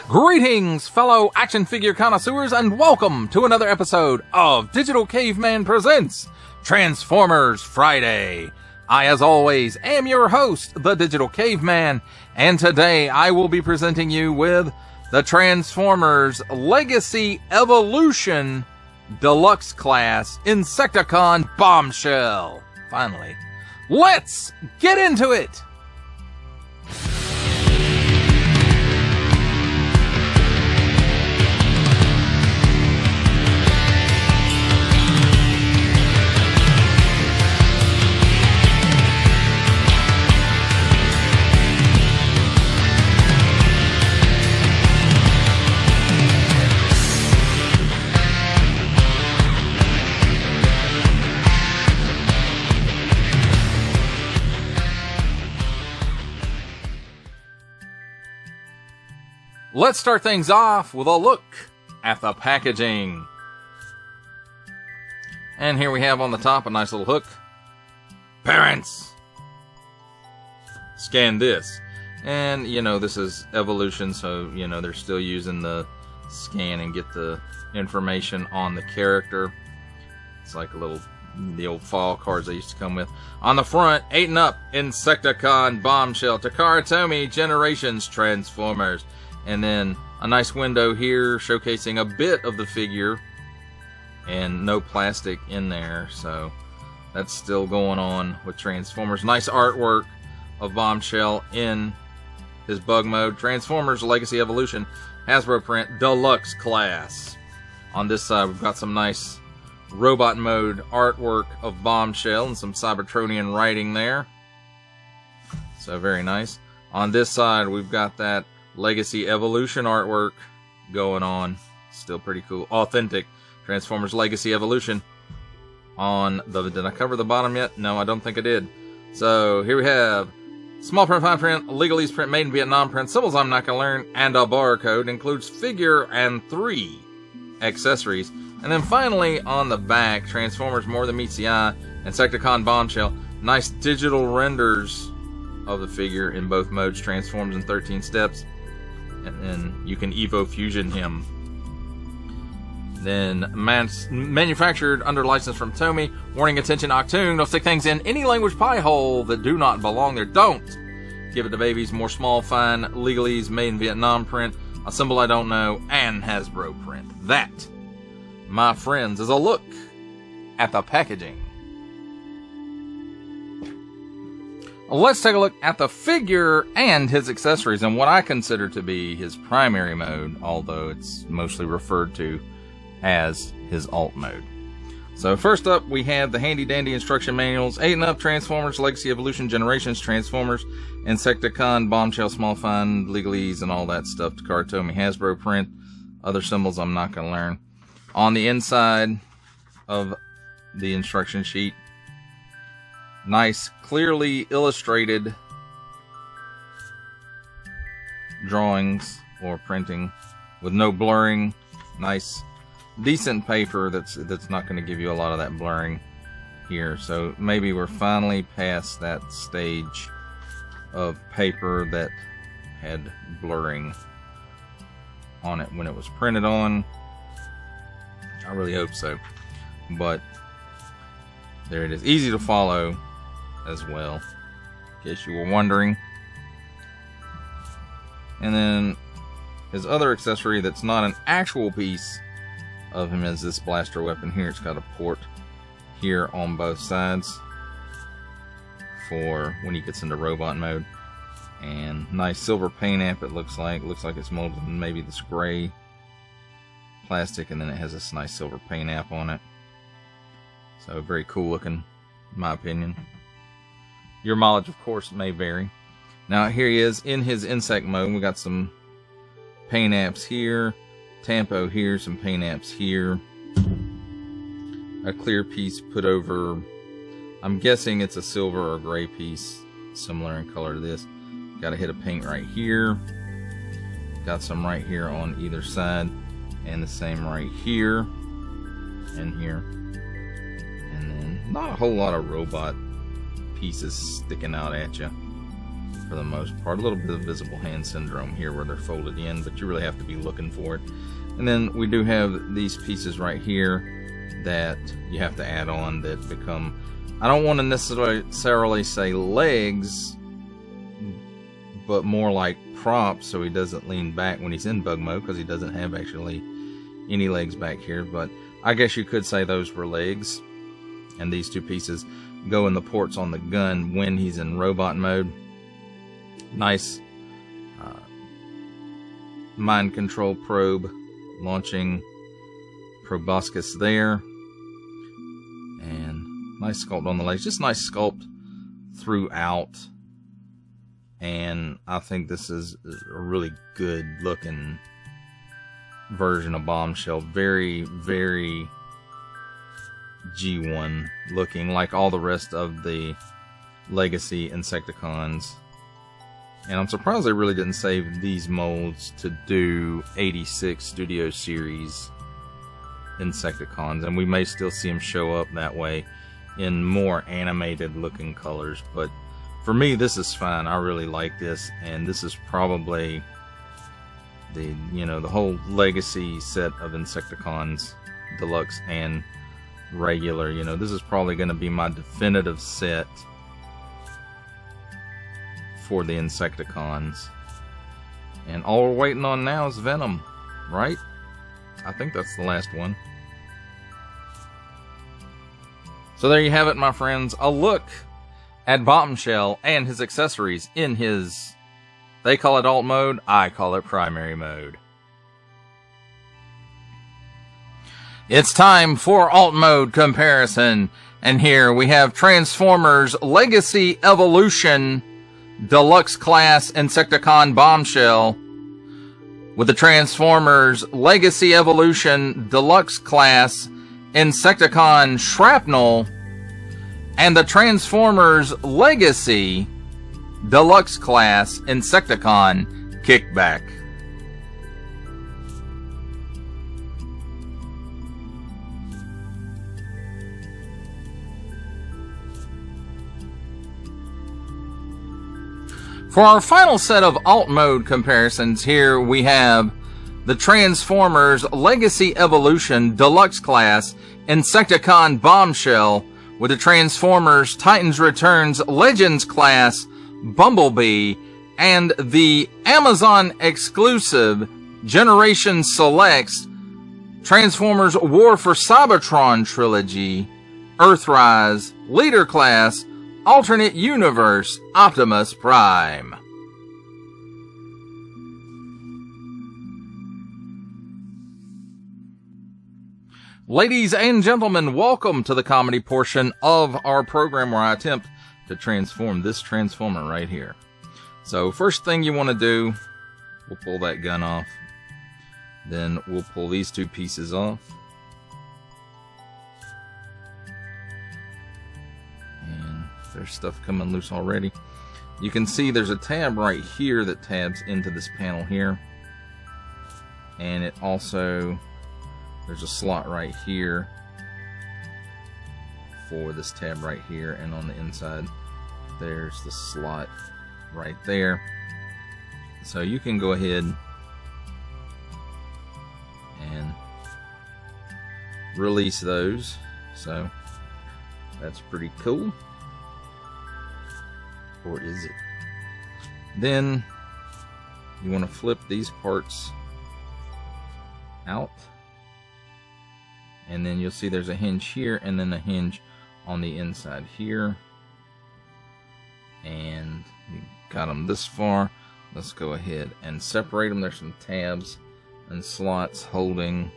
Greetings, fellow action figure connoisseurs, and welcome to another episode of Digital Caveman Presents Transformers Friday. I, as always, am your host, the Digital Caveman, and today I will be presenting you with the Transformers Legacy Evolution Deluxe Class Insecticon Bombshell. Finally, let's get into it! Let's start things off with a look at the packaging. And here we have on the top a nice little hook. Parents! Scan this. And, you know, this is Evolution, so, you know, they're still using the scan and get the information on the character. It's like the old file cards they used to come with. On the front, 8 and Up, Insecticon Bombshell, Takara Tomy, Generations Transformers. And then a nice window here showcasing a bit of the figure and no plastic in there. So that's still going on with Transformers. Nice artwork of Bombshell in his bug mode. Transformers Legacy Evolution Hasbro print Deluxe Class. On this side we've got some nice robot mode artwork of Bombshell and some Cybertronian writing there. So very nice. On this side we've got that Legacy Evolution artwork going on. Still pretty cool. Authentic Transformers Legacy Evolution. Did I cover the bottom yet? No, I don't think I did. So here we have small print, fine print, legalese print, made in Vietnam print, symbols I'm not gonna learn, and a barcode. Includes figure and 3 accessories. And then finally on the back, Transformers More Than Meets the Eye, Insecticon Bombshell. Nice digital renders of the figure in both modes, transforms in 13 steps. And then you can Evo Fusion him. Then manufactured under license from Tomy. Warning, attention, Octoon. Don't stick things in any language pie hole that do not belong there. Don't give it to babies. More small, fine, legalese, made in Vietnam print, a symbol I don't know, and Hasbro print. That, my friends, is a look at the packaging. Let's take a look at the figure and his accessories and what I consider to be his primary mode, although it's mostly referred to as his alt mode. So first up, we have the handy dandy instruction manuals, 8 and Up, Transformers, Legacy Evolution, Generations, Transformers, Insecticon, Bombshell, Small Fine, Legalese, and all that stuff. Takara Tomy, Hasbro print. Other symbols I'm not going to learn. On the inside of the instruction sheet, nice, clearly illustrated drawings or printing with no blurring. Nice, decent paper that's not going to give you a lot of that blurring here. So maybe we're finally past that stage of paper that had blurring on it when it was printed on. I really hope so. But there it is. Easy to follow as well, in case you were wondering. And then his other accessory that's not an actual piece of him is this blaster weapon here. It's got a port here on both sides for when he gets into robot mode. And nice silver paint app it looks like. Looks like it's molded in maybe this gray plastic, and then it has this nice silver paint app on it. So very cool looking, in my opinion. Your mileage, of course, may vary. Now here he is in his insect mode. We got some paint apps here, tampo here, some paint apps here. A clear piece put over, I'm guessing it's a silver or gray piece, similar in color to this. Got a hit of paint right here. Got some right here on either side, and the same right here and here. And then not a whole lot of robot pieces sticking out at you. for the most part. A little bit of visible hand syndrome here where they're folded in, but you really have to be looking for it. And then we do have these pieces right here that you have to add on that become, I don't want to necessarily say legs, but more like props, so he doesn't lean back when he's in bug mode, because he doesn't have actually any legs back here. But I guess you could say those were legs. And these two pieces go in the ports on the gun when he's in robot mode. Nice mind control probe launching proboscis there. And nice sculpt on the legs. Just nice sculpt throughout. And I think this is a really good looking version of Bombshell. Very, very G1 looking, like all the rest of the Legacy Insecticons. And I'm surprised they really didn't save these molds to do 86 Studio Series Insecticons. And we may still see them show up that way in more animated looking colors. But for me, this is fine. I really like this. And this is probably the, the whole Legacy set of Insecticons, Deluxe and regular. This is probably going to be my definitive set for the Insecticons. And all we're waiting on now is Venom, right? I think that's the last one. So there you have it, my friends. A look at Bombshell and his accessories in his, they call it alt mode, I call it primary mode. It's time for alt mode comparison. And here we have Transformers Legacy Evolution Deluxe Class Insecticon Bombshell with the Transformers Legacy Evolution Deluxe Class Insecticon Shrapnel and the Transformers Legacy Deluxe Class Insecticon Kickback. For our final set of alt mode comparisons, here we have the Transformers Legacy Evolution Deluxe Class Insecticon Bombshell with the Transformers Titans Returns Legends Class Bumblebee and the Amazon exclusive Generation Selects Transformers War for Cybertron Trilogy, Earthrise, Leader Class, Alternate Universe, Optimus Prime. Ladies and gentlemen, welcome to the comedy portion of our program where I attempt to transform this Transformer right here. So first thing you want to do, we'll pull that gun off. Then we'll pull these two pieces off. There's stuff coming loose already. You can see there's a tab right here that tabs into this panel here. And it also, there's a slot right here for this tab right here. And on the inside, there's the slot right there. So you can go ahead and release those. So that's pretty cool. Or is it? Then you want to flip these parts out, and then you'll see there's a hinge here and then a hinge on the inside here, and you got them this far. Let's go ahead and separate them. There's some tabs and slots holding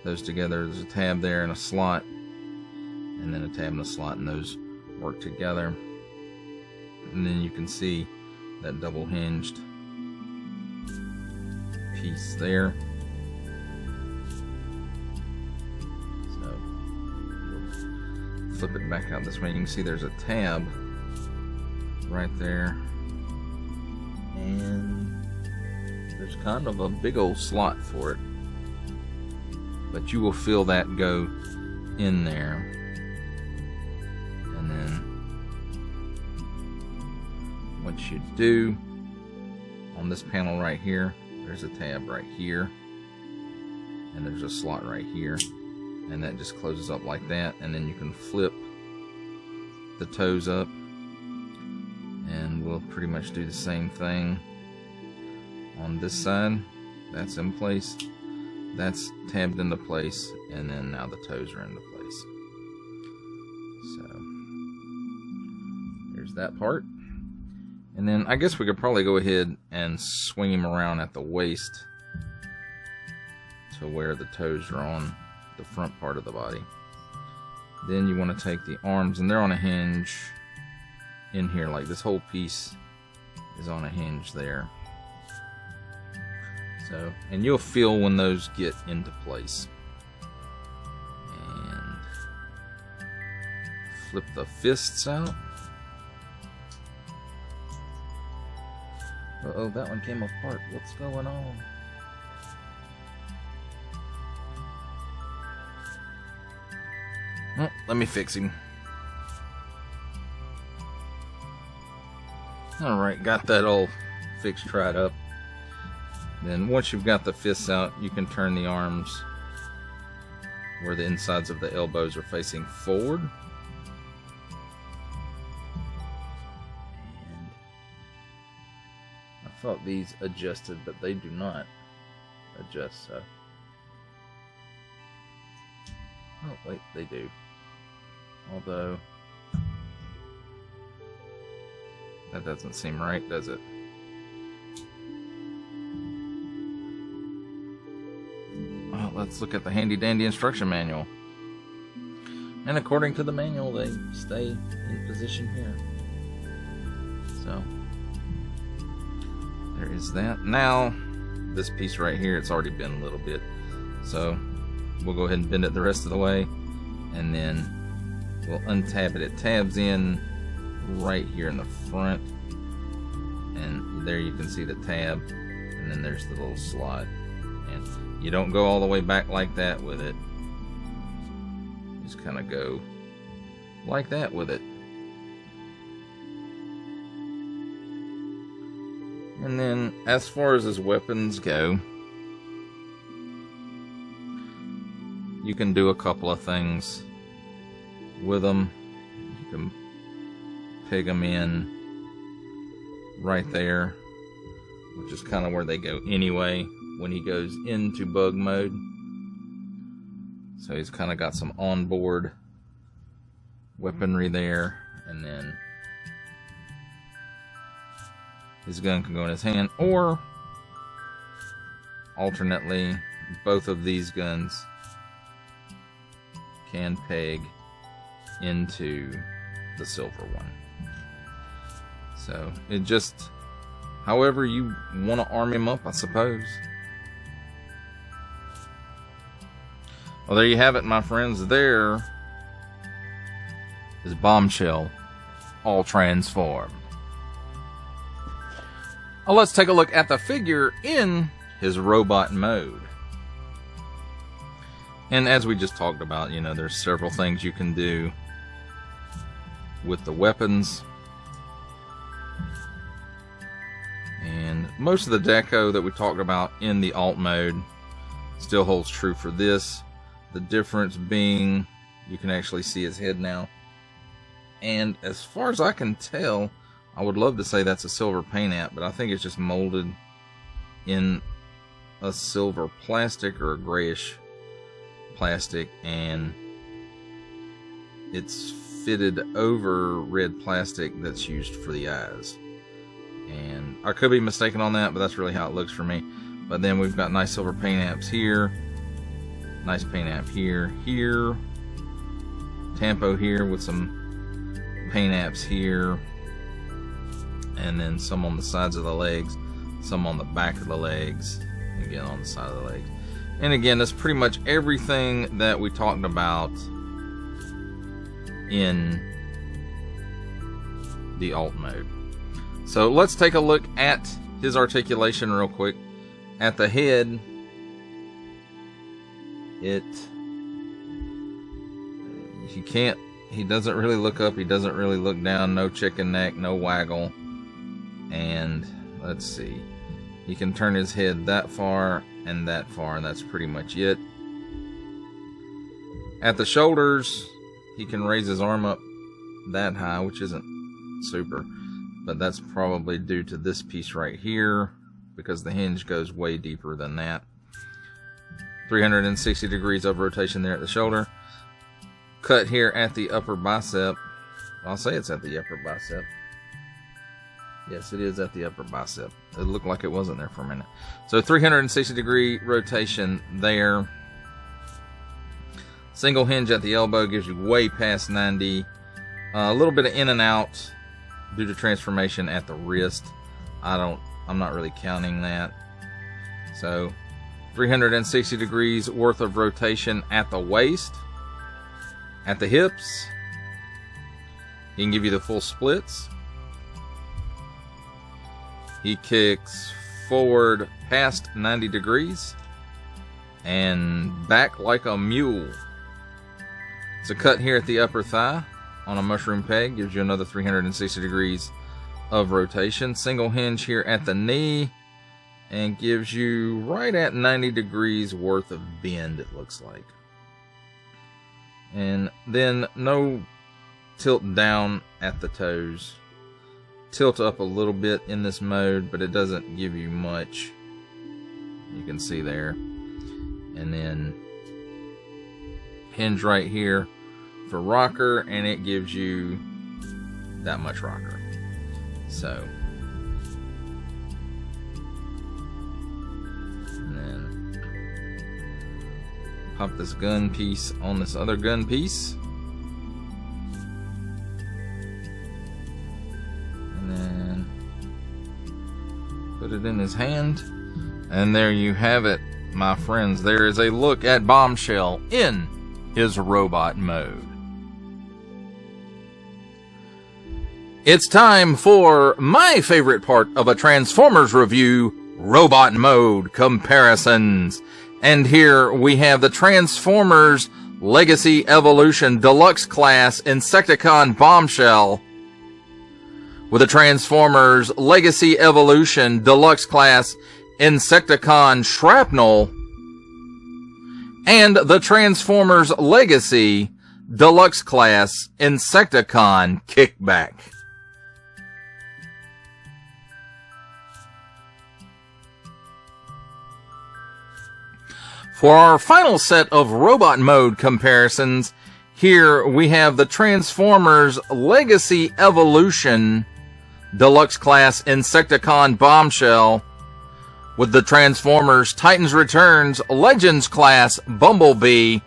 those together. There's a tab there and a slot, and then a tab and a slot, and those work together. And then you can see that double hinged piece there. So flip it back out this way. You can see there's a tab right there. And there's kind of a big old slot for it. But you will feel that go in there. And then once what you do on this panel right here, there's a tab right here, and there's a slot right here, and that just closes up like that, and then you can flip the toes up, and we'll pretty much do the same thing on this side. That's in place, that's tabbed into place, and then now the toes are into place. So there's that part. And then I guess we could probably go ahead and swing him around at the waist to where the toes are on the front part of the body. Then you want to take the arms, and they're on a hinge in here, like this whole piece is on a hinge there. So, and you'll feel when those get into place. And flip the fists out. Uh-oh, that one came apart. What's going on? Oh, let me fix him. Alright, got that all fixed right up. Then once you've got the fists out, you can turn the arms where the insides of the elbows are facing forward. And I thought these adjusted, but they do not adjust, so. Oh, wait, they do. Although, that doesn't seem right, does it? Well, let's look at the handy dandy instruction manual. And according to the manual, they stay in position here. So, there is that. Now, this piece right here, it's already bent a little bit. So, we'll go ahead and bend it the rest of the way. And then we'll untab it. It tabs in right here in the front. And there you can see the tab. And then there's the little slot. And you don't go all the way back like that with it. Just kind of go like that with it. And then as far as his weapons go, you can do a couple of things with them. You can peg them in right there, which is kind of where they go anyway when he goes into bug mode. So he's kind of got some onboard weaponry there, and then his gun can go in his hand, or alternately, both of these guns can peg into the silver one. So it just, however you want to arm him up, I suppose. Well, there you have it, my friends. There is Bombshell, all transformed. Well, let's take a look at the figure in his robot mode. And as we just talked about, you know, there's several things you can do with the weapons. And most of the deco that we talked about in the alt mode still holds true for this. The difference being you can actually see his head now. And as far as I can tell, I would love to say that's a silver paint app, but I think it's just molded in a silver plastic or a grayish plastic, and it's fitted over red plastic that's used for the eyes. And I could be mistaken on that, but that's really how it looks for me. But then we've got nice silver paint apps here, nice paint app here, Tampo here with some paint apps here, and then some on the sides of the legs, some on the back of the legs, again on the side of the legs. And again, that's pretty much everything that we talked about in the alt mode. So let's take a look at his articulation real quick. At the head, he doesn't really look up, he doesn't really look down, no chicken neck, no waggle. And let's see, he can turn his head that far, and that's pretty much it. At the shoulders, he can raise his arm up that high, which isn't super, but that's probably due to this piece right here, because the hinge goes way deeper than that. 360 degrees of rotation there at the shoulder. Cut here at the upper bicep. I'll say it's at the upper bicep. Yes, it is at the upper bicep. It looked like it wasn't there for a minute. So 360 degree rotation there. Single hinge at the elbow gives you way past 90. A little bit of in and out due to transformation at the wrist. I'm not really counting that. So 360 degrees worth of rotation at the waist. At the hips, he can give you the full splits. He kicks forward past 90 degrees and back like a mule. It's a cut here at the upper thigh on a mushroom peg, gives you another 360 degrees of rotation. Single hinge here at the knee and gives you right at 90 degrees worth of bend, it looks like. And then no tilt down at the toes. Tilt up a little bit in this mode, but it doesn't give you much. You can see there. And then hinge right here for rocker, and it gives you that much rocker. So, and then pop this gun piece on this other gun piece. And then put it in his hand. And there you have it, my friends. There is a look at Bombshell in his robot mode. It's time for my favorite part of a Transformers review, robot mode comparisons. And here we have the Transformers Legacy Evolution Deluxe Class Insecticon Bombshell with the Transformers Legacy Evolution Deluxe Class Insecticon Shrapnel and the Transformers Legacy Deluxe Class Insecticon Kickback. For our final set of robot mode comparisons, here we have the Transformers Legacy Evolution Deluxe Class Insecticon Bombshell with the Transformers Titans Returns Legends Class Bumblebee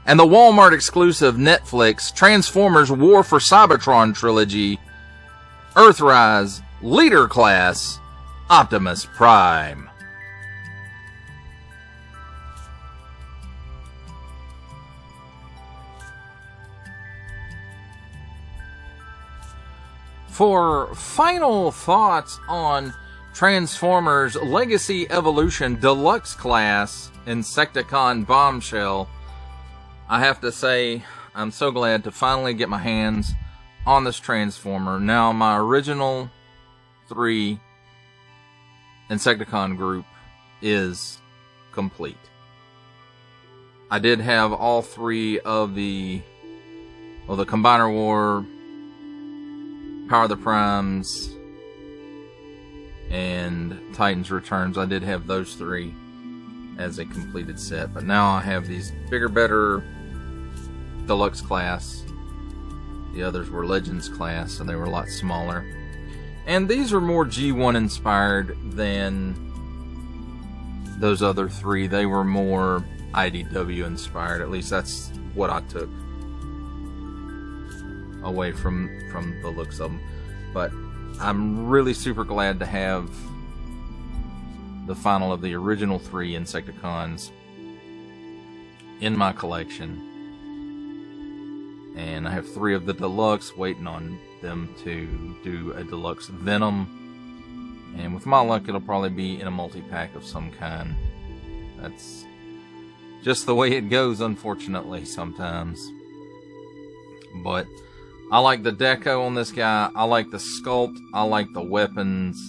and the Walmart exclusive Netflix Transformers War for Cybertron Trilogy Earthrise Leader Class Optimus Prime. For final thoughts on Transformers Legacy Evolution Deluxe Class Insecticon Bombshell, I have to say I'm so glad to finally get my hands on this Transformer. Now my original 3 Insecticon group is complete. I did have all 3 of the Combiner War, Power of the Primes, and Titans Returns. I did have those 3 as a completed set, but now I have these bigger, better Deluxe Class. The others were Legends Class, so they were a lot smaller. And these are more G1 inspired than those other 3. They were more IDW inspired. At least that's what I took away from the looks of them. But I'm really super glad to have the final of the original 3 Insecticons in my collection. And I have 3 of the Deluxe, waiting on them to do a Deluxe Venom. And with my luck, it'll probably be in a multi-pack of some kind. That's just the way it goes, unfortunately, sometimes. But I like the deco on this guy. I like the sculpt. I like the weapons.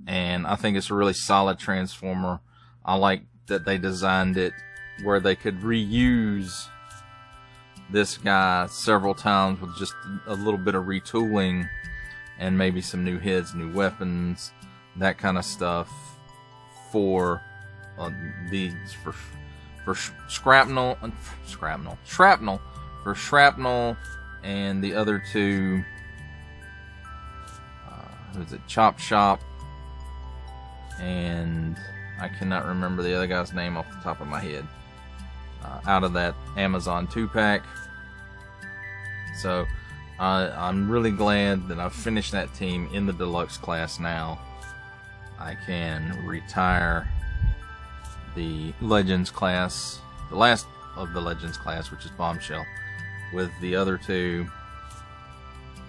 And I think it's a really solid Transformer. I like that they designed it where they could reuse this guy several times with just a little bit of retooling and maybe some new heads, new weapons, that kind of stuff for shrapnel, for shrapnel, and the other two, who's it, Chop Shop, and I cannot remember the other guy's name off the top of my head, out of that Amazon 2-pack. So I'm really glad that I've finished that team in the Deluxe class now. I can retire the Legends class, the last of the Legends class, which is Bombshell, with the other two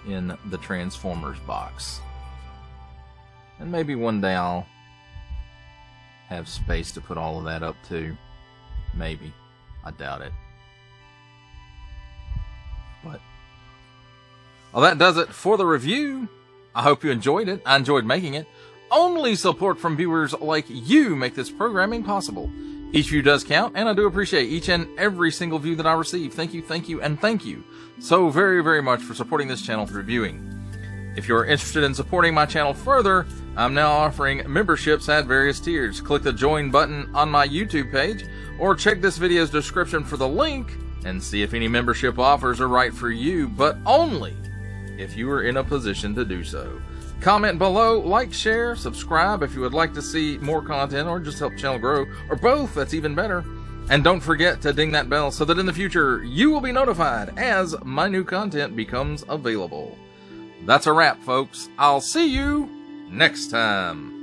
in the Transformers box. And maybe one day I'll have space to put all of that up too. Maybe. I doubt it. But well, that does it for the review. I hope you enjoyed it. I enjoyed making it. Only support from viewers like you make this programming possible. Each view does count, and I do appreciate each and every single view that I receive. Thank you, and thank you so very, very much for supporting this channel through viewing. If you're interested in supporting my channel further, I'm now offering memberships at various tiers. Click the join button on my YouTube page, or check this video's description for the link and see if any membership offers are right for you, but only if you are in a position to do so. Comment below, like, share, subscribe if you would like to see more content or just help the channel grow, or both, that's even better. And don't forget to ding that bell so that in the future you will be notified as my new content becomes available. That's a wrap, folks. I'll see you next time.